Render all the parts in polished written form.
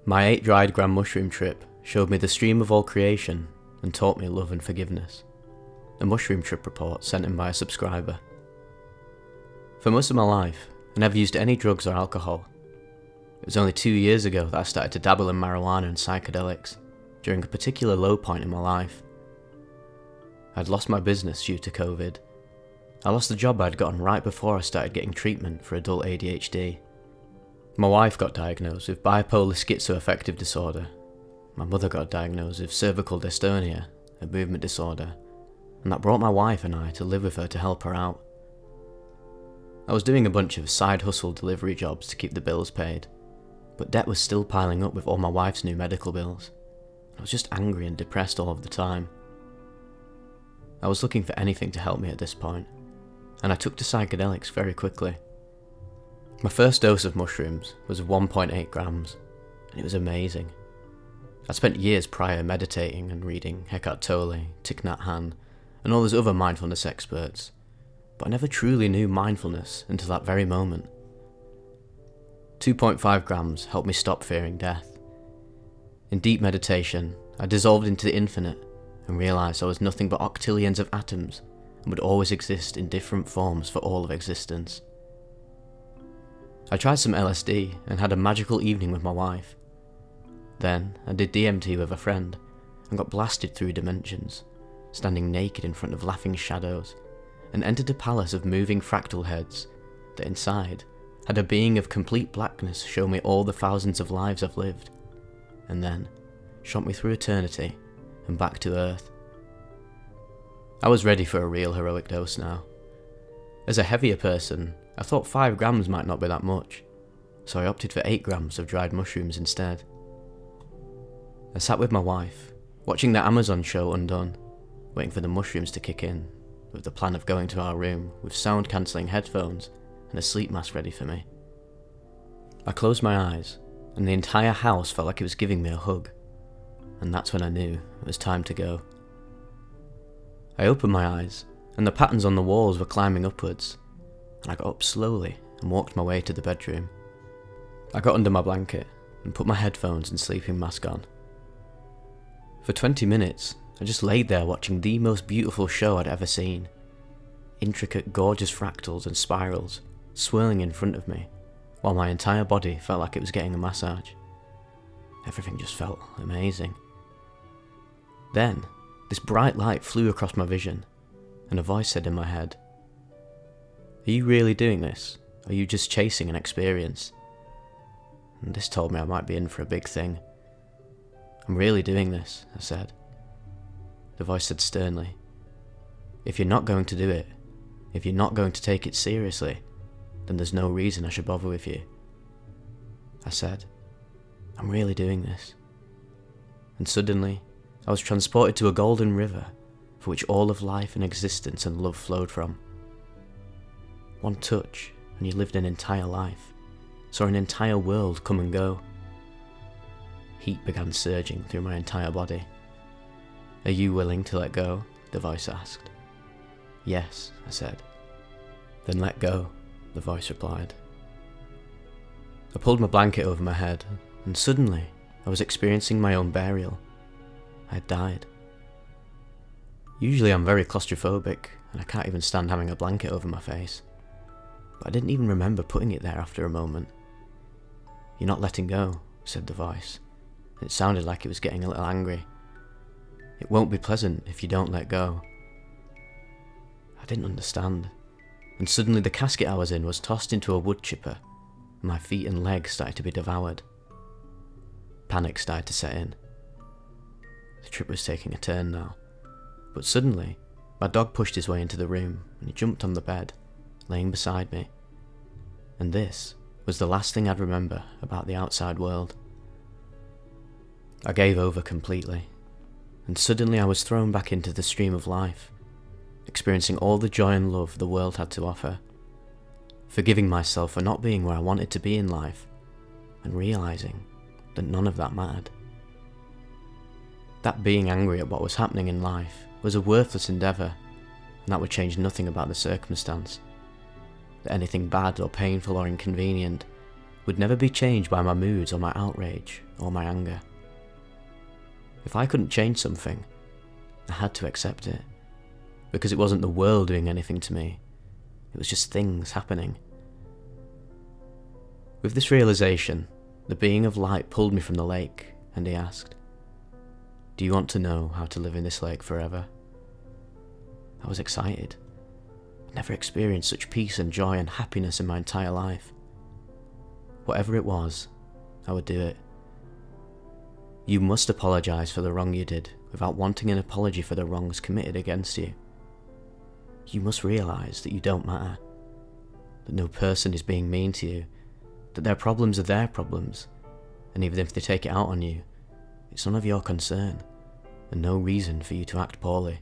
My 8 dried gram mushroom trip showed me the stream of all creation and taught me love and forgiveness. A mushroom trip report sent in by a subscriber. For most of my life, I never used any drugs or alcohol. It was only 2 years ago that I started to dabble in marijuana and psychedelics, during a particular low point in my life. I'd lost my business due to COVID. I lost the job I'd gotten right before I started getting treatment for adult ADHD. My wife got diagnosed with bipolar schizoaffective disorder. My mother got diagnosed with cervical dystonia, a movement disorder, and that brought my wife and I to live with her to help her out. I was doing a bunch of side hustle delivery jobs to keep the bills paid, but debt was still piling up with all my wife's new medical bills. I was just angry and depressed all of the time. I was looking for anything to help me at this point, and I took to psychedelics very quickly. My first dose of mushrooms was 1.8 grams, and it was amazing. I spent years prior meditating and reading Eckhart Tolle, Thich Nhat Hanh, and all those other mindfulness experts, but I never truly knew mindfulness until that very moment. 2.5 grams helped me stop fearing death. In deep meditation, I dissolved into the infinite and realised I was nothing but octillions of atoms and would always exist in different forms for all of existence. I tried some LSD and had a magical evening with my wife. Then I did DMT with a friend and got blasted through dimensions, standing naked in front of laughing shadows, and entered a palace of moving fractal heads that inside had a being of complete blackness show me all the thousands of lives I've lived, and then shot me through eternity and back to Earth. I was ready for a real heroic dose now. As a heavier person, I thought 5 grams might not be that much, so I opted for 8 grams of dried mushrooms instead. I sat with my wife, watching the Amazon show Undone, waiting for the mushrooms to kick in, with the plan of going to our room with sound-cancelling headphones and a sleep mask ready for me. I closed my eyes, and the entire house felt like it was giving me a hug, and that's when I knew it was time to go. I opened my eyes, and the patterns on the walls were climbing upwards, and I got up slowly and walked my way to the bedroom. I got under my blanket and put my headphones and sleeping mask on. For 20 minutes, I just laid there watching the most beautiful show I'd ever seen. Intricate, gorgeous fractals and spirals swirling in front of me, while my entire body felt like it was getting a massage. Everything just felt amazing. Then, this bright light flew across my vision, and a voice said in my head, "Are you really doing this? Or are you just chasing an experience?" And this told me I might be in for a big thing. "I'm really doing this," I said. The voice said sternly, "If you're not going to do it, if you're not going to take it seriously, then there's no reason I should bother with you." I said, "I'm really doing this." And suddenly, I was transported to a golden river for which all of life and existence and love flowed from. One touch, and you lived an entire life, saw an entire world come and go. Heat began surging through my entire body. "Are you willing to let go?" the voice asked. "Yes," I said. "Then let go," the voice replied. I pulled my blanket over my head, and suddenly I was experiencing my own burial. I had died. Usually I'm very claustrophobic, and I can't even stand having a blanket over my face. But I didn't even remember putting it there after a moment. "You're not letting go," said the voice. It sounded like it was getting a little angry. "It won't be pleasant if you don't let go." I didn't understand, and suddenly the casket I was in was tossed into a wood chipper, and my feet and legs started to be devoured. Panic started to set in. The trip was taking a turn now, but suddenly my dog pushed his way into the room and he jumped on the bed, laying beside me. And this was the last thing I'd remember about the outside world. I gave over completely, and suddenly I was thrown back into the stream of life, experiencing all the joy and love the world had to offer, forgiving myself for not being where I wanted to be in life, and realising that none of that mattered. That being angry at what was happening in life was a worthless endeavour, and that would change nothing about the circumstance. That anything bad or painful or inconvenient would never be changed by my moods or my outrage or my anger. If I couldn't change something, I had to accept it, because it wasn't the world doing anything to me, it was just things happening. With this realization, the being of light pulled me from the lake, and he asked, "Do you want to know how to live in this lake forever?" I was excited. I'd never experienced such peace and joy and happiness in my entire life. Whatever it was, I would do it. You must apologise for the wrong you did without wanting an apology for the wrongs committed against you. You must realise that you don't matter, that no person is being mean to you, that their problems are their problems, and even if they take it out on you, it's none of your concern, and no reason for you to act poorly.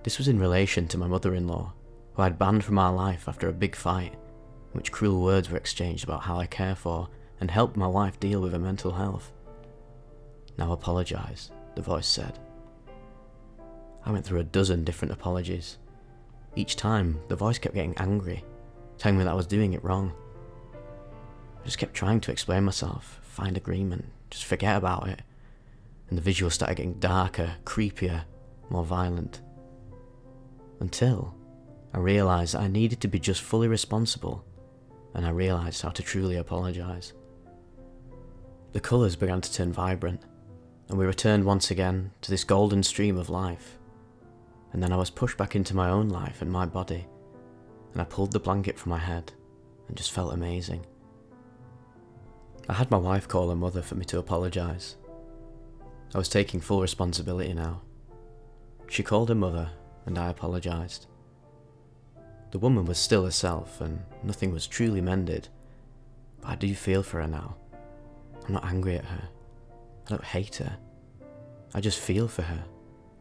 This was in relation to my mother-in-law, who I'd banned from our life after a big fight, in which cruel words were exchanged about how I care for and help my wife deal with her mental health. "Now apologise," the voice said. I went through a dozen different apologies. Each time, the voice kept getting angry, telling me that I was doing it wrong. I just kept trying to explain myself, find agreement, just forget about it, and the visuals started getting darker, creepier, more violent. Until I realised that I needed to be just fully responsible, and I realised how to truly apologise. The colours began to turn vibrant, and we returned once again to this golden stream of life. And then I was pushed back into my own life and my body, and I pulled the blanket from my head and just felt amazing. I had my wife call her mother for me to apologise. I was taking full responsibility now. She called her mother and I apologised. The woman was still herself and nothing was truly mended, but I do feel for her now. I'm not angry at her. I don't hate her. I just feel for her,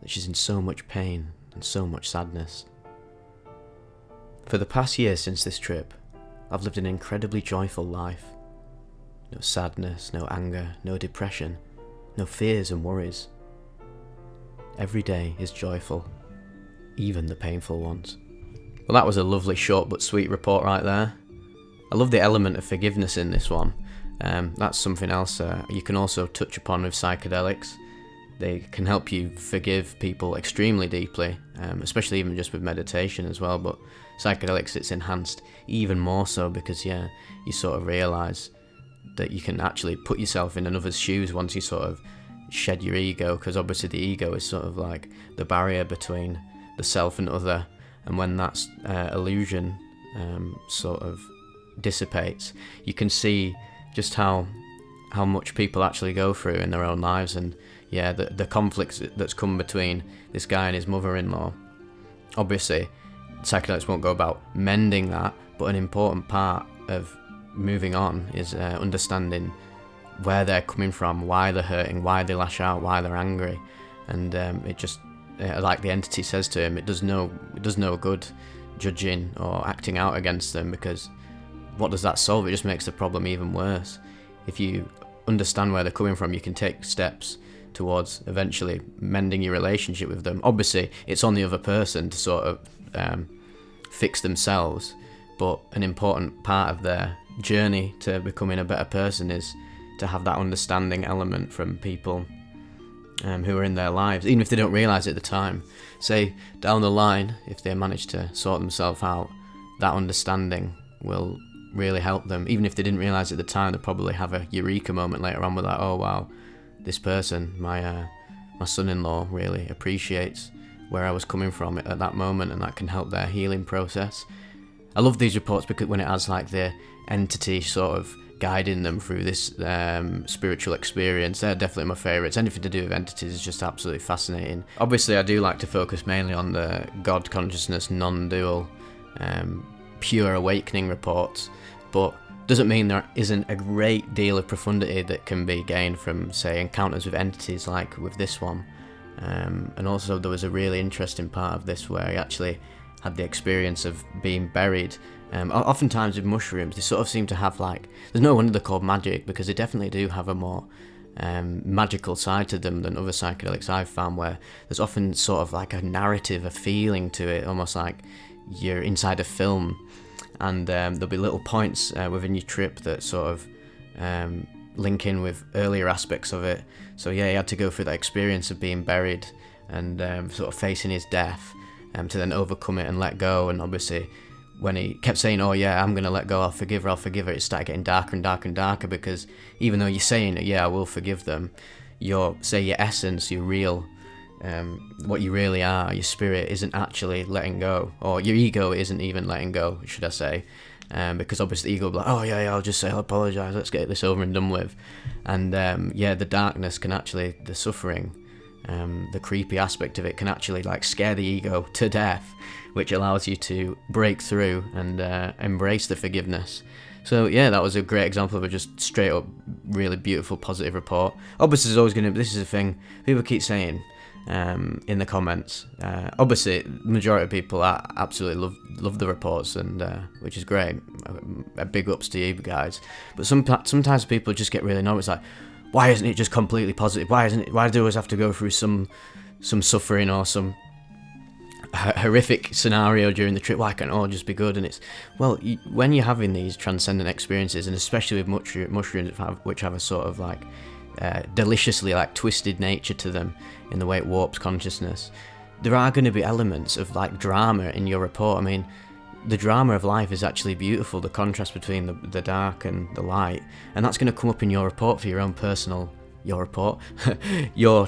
that she's in so much pain and so much sadness. For the past year since this trip, I've lived an incredibly joyful life. No sadness, no anger, no depression, no fears and worries. Every day is joyful, even the painful ones. Well, that was a lovely short but sweet report right there. I love the element of forgiveness in this one. That's something else you can also touch upon with psychedelics. They can help you forgive people extremely deeply, especially even just with meditation as well, but psychedelics, it's enhanced even more so because, you sort of realise that you can actually put yourself in another's shoes once you sort of shed your ego, because obviously the ego is sort of like the barrier between the self and other, and when that illusion sort of dissipates, you can see just how much people actually go through in their own lives, and the conflicts that's come between this guy and his mother-in-law. Obviously, psychedelics won't go about mending that, but an important part of moving on is understanding where they're coming from, why they're hurting, why they lash out, why they're angry, and it just, like the entity says to him, it does no good judging or acting out against them, because what does that solve? It just makes the problem even worse. If you understand where they're coming from, you can take steps towards eventually mending your relationship with them. Obviously, it's on the other person to sort of fix themselves, but an important part of their journey to becoming a better person is to have that understanding element from people who are in their lives, even if they don't realise it at the time. Say, down the line, if they manage to sort themselves out, that understanding will really help them. Even if they didn't realise at the time, they'll probably have a eureka moment later on with like, oh wow, this person, my son-in-law, really appreciates where I was coming from at that moment, and that can help their healing process. I love these reports because when it has like the entity sort of guiding them through this spiritual experience, they're definitely my favourites. Anything to do with entities is just absolutely fascinating. Obviously, I do like to focus mainly on the God consciousness, non-dual, pure awakening reports, but doesn't mean there isn't a great deal of profundity that can be gained from, say, encounters with entities like with this one. And also there was a really interesting part of this where he actually had the experience of being buried. Oftentimes with mushrooms, they sort of seem to have like, there's no wonder they're called magic, because they definitely do have a more magical side to them than other psychedelics I've found, where there's often sort of like a narrative, a feeling to it, almost like you're inside a film. and there'll be little points within your trip that sort of link in with earlier aspects of it. So yeah, he had to go through that experience of being buried and sort of facing his death, to then overcome it and let go. And obviously, when he kept saying, "Oh yeah, I'm gonna let go, I'll forgive her," it started getting darker and darker and darker, because even though you're saying, "Yeah, I will forgive them," your essence, your real, what you really are, your spirit isn't actually letting go, or your ego isn't even letting go, should I say. Because obviously the ego will be like, "Oh yeah, I'll just say I'll apologise, let's get this over and done with." And the darkness can actually, the suffering, the creepy aspect of it can actually like scare the ego to death, which allows you to break through and embrace the forgiveness. So yeah, that was a great example of a just straight up really beautiful positive report. Obviously there's always going to, this is a thing people keep saying in the comments. Obviously the majority of people absolutely love the reports, and which is great. Big ups to you guys. But sometimes people just get really annoyed. It's like, why isn't it just completely positive? Why do we always have to go through some suffering or some horrific scenario during the trip? Why can't it all just be good? And it's, well, when you're having these transcendent experiences, and especially with mushrooms which have a sort of like deliciously like twisted nature to them in the way it warps consciousness, there are going to be elements of like drama in your report. I mean, the drama of life is actually beautiful, the contrast between the dark and the light, and that's going to come up in your report for your own personal, your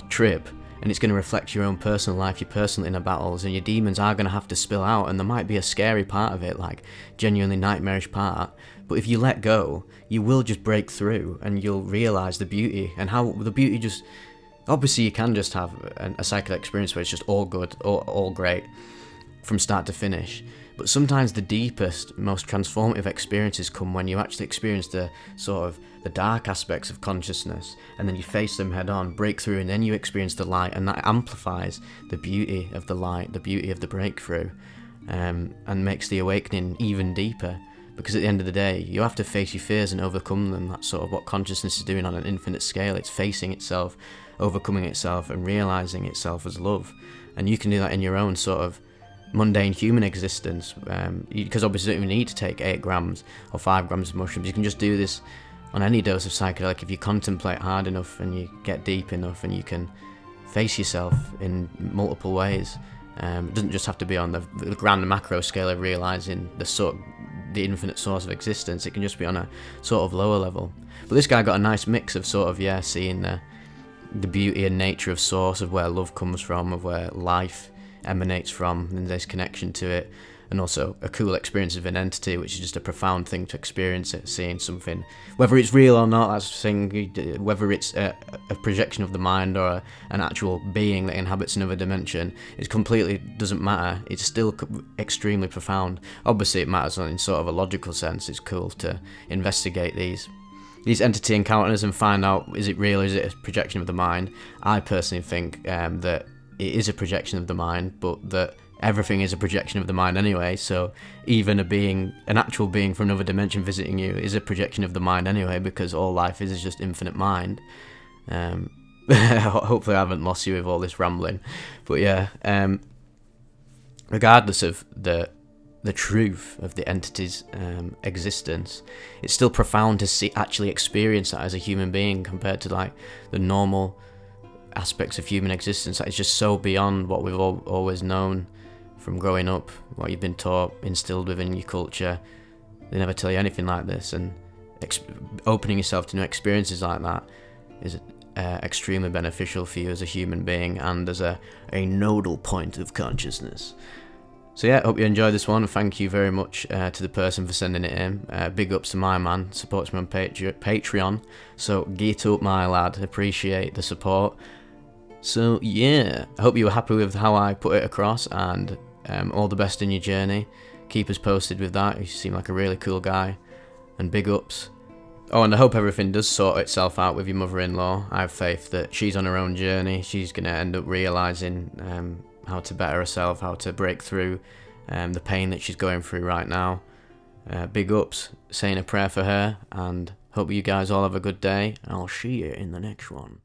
trip. And it's going to reflect your own personal life, your personal inner battles, and your demons are going to have to spill out, and there might be a scary part of it, like genuinely nightmarish part, but if you let go, you will just break through, and you'll realise the beauty, and how the beauty just, obviously you can just have a psychedelic experience where it's just all good, all great, from start to finish. But sometimes the deepest, most transformative experiences come when you actually experience the sort of the dark aspects of consciousness, and then you face them head on, break through, and then you experience the light, and that amplifies the beauty of the light, the beauty of the breakthrough, and makes the awakening even deeper. Because at the end of the day, you have to face your fears and overcome them. That's sort of what consciousness is doing on an infinite scale. It's facing itself, overcoming itself, and realising itself as love. And you can do that in your own sort of mundane human existence, because obviously you don't even need to take 8 grams or 5 grams of mushrooms. You can just do this on any dose of psychedelic if you contemplate hard enough and you get deep enough, and you can face yourself in multiple ways. It doesn't just have to be on the grand macro scale of realising the infinite source of existence. It can just be on a sort of lower level. But this guy got a nice mix of sort of, seeing the beauty and nature of source, of where love comes from, of where life emanates from, and there's connection to it, and also a cool experience of an entity, which is just a profound thing to experience it, seeing something, whether it's real or not, that's the thing, whether it's a projection of the mind or an actual being that inhabits another dimension, it completely doesn't matter. It's still extremely profound. Obviously it matters in sort of a logical sense. It's cool to investigate these entity encounters and find out, is it real, is it a projection of the mind? I personally think that it is a projection of the mind, but that everything is a projection of the mind anyway, so even an actual being from another dimension visiting you is a projection of the mind anyway, because all life is just infinite mind. Hopefully I haven't lost you with all this rambling, but regardless of the truth of the entity's existence, it's still profound to actually experience that as a human being, compared to like the normal aspects of human existence. It's just so beyond what we've always known from growing up, what you've been taught, instilled within your culture. They never tell you anything like this, and opening yourself to new experiences like that is extremely beneficial for you as a human being and as a nodal point of consciousness. So yeah, hope you enjoyed this one. Thank you very much to the person for sending it in. Big ups to my man, supports me on Patreon, so get up my lad, appreciate the support. So yeah, I hope you were happy with how I put it across, and all the best in your journey. Keep us posted with that. You seem like a really cool guy, and big ups. Oh, and I hope everything does sort itself out with your mother-in-law. I have faith that she's on her own journey. She's going to end up realising how to better herself, how to break through the pain that she's going through right now. Big ups, saying a prayer for her, and hope you guys all have a good day. I'll see you in the next one.